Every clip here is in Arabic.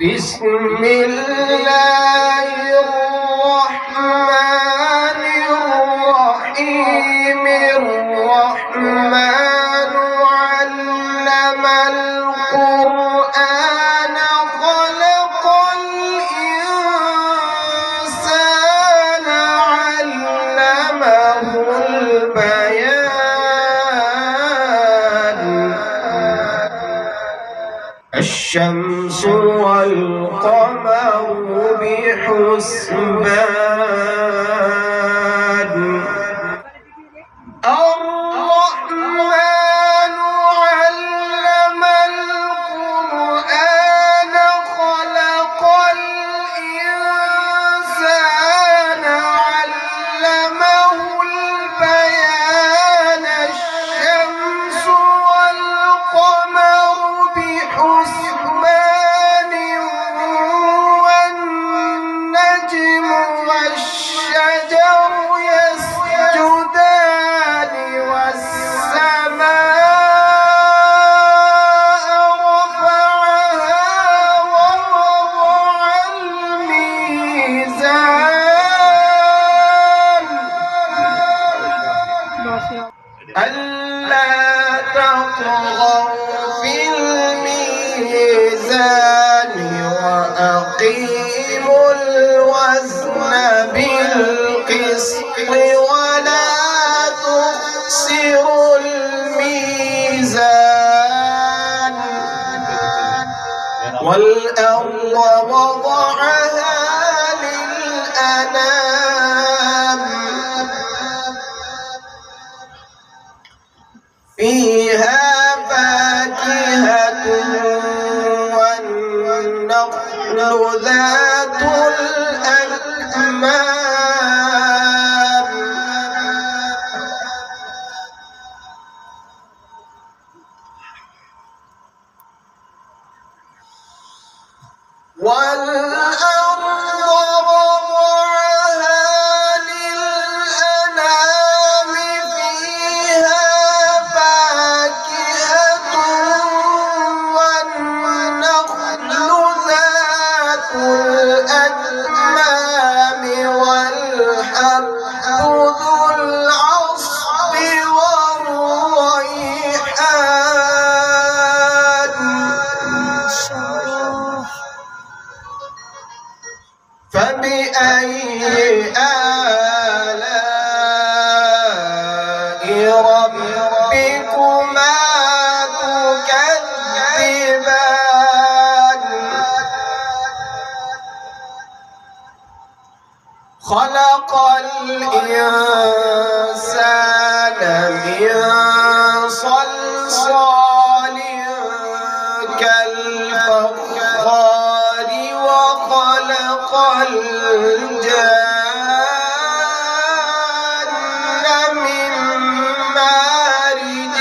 بسم الله الرحمن الرحيم الرحمن علم القرآن خلق الإنسان علمه البيان الشمس والقمر بحسبان الرحمن علم القرآن خلق الإنسان علمه البيان الشمس والقمر بحسبان والنجم والشجر يسجدان والسماء رفعها ووضع الميزان ألا تطغوا في الميزان وأقيموا الوزن بالقسط ولا تخسروا الميزان والأرض وضعها للأنام فيها فاكهة والنخل ذات الأكمام والأرض وضعها للأنام فيها فاكهة والنخل ذات الأكمام والحب ذو العصف والريحان فبأي آلاء ربكما تكذبان خلق الإنسان من صلصال كالفخار وخلق الجان من مارج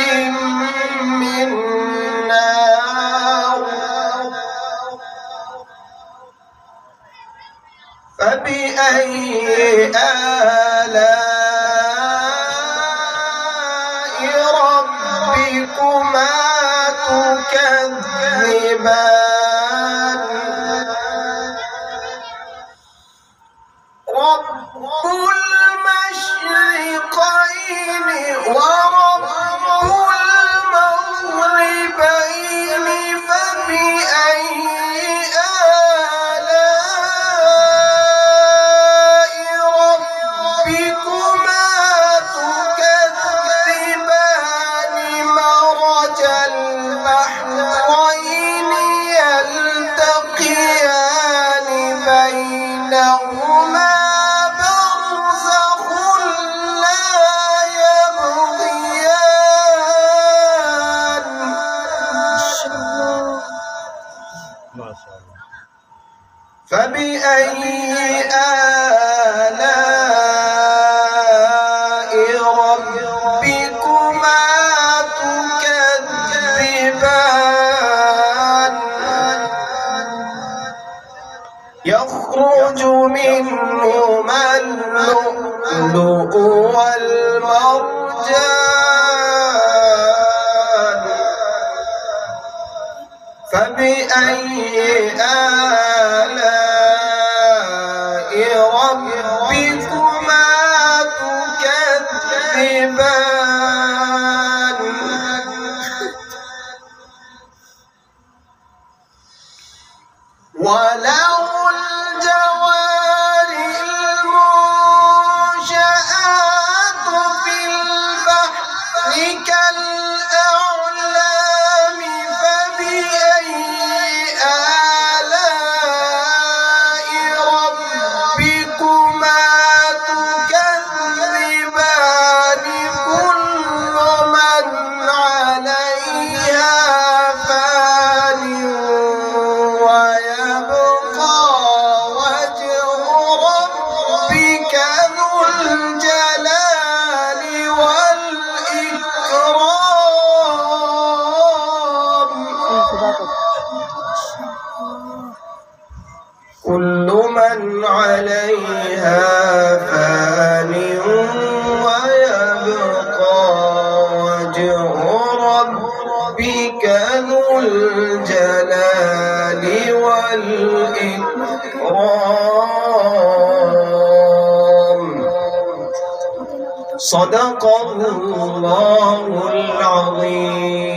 من نار فبأي آلاء ربكما تكذبان رب المشرقين ورب المغربين فبأي آلاء ربكما تكذبان مرج البحرين يلتقيان بينهما برزخ لا يبغيان فبأي آلاء ربكما تكذبان يخرج منهما اللؤلؤ والمرجان فبأي آلاء ربكما تكذبان وله الجوار المنشآت في البحر كالأعلام فبأي آلاء ربكما تكذبان كل من عليها فان ويبقى وجه ربك ذو الجلال والإكرام كل من عليها فان ويبقى وجه ربك ذو الجلال والإكرام صدق الله العظيم.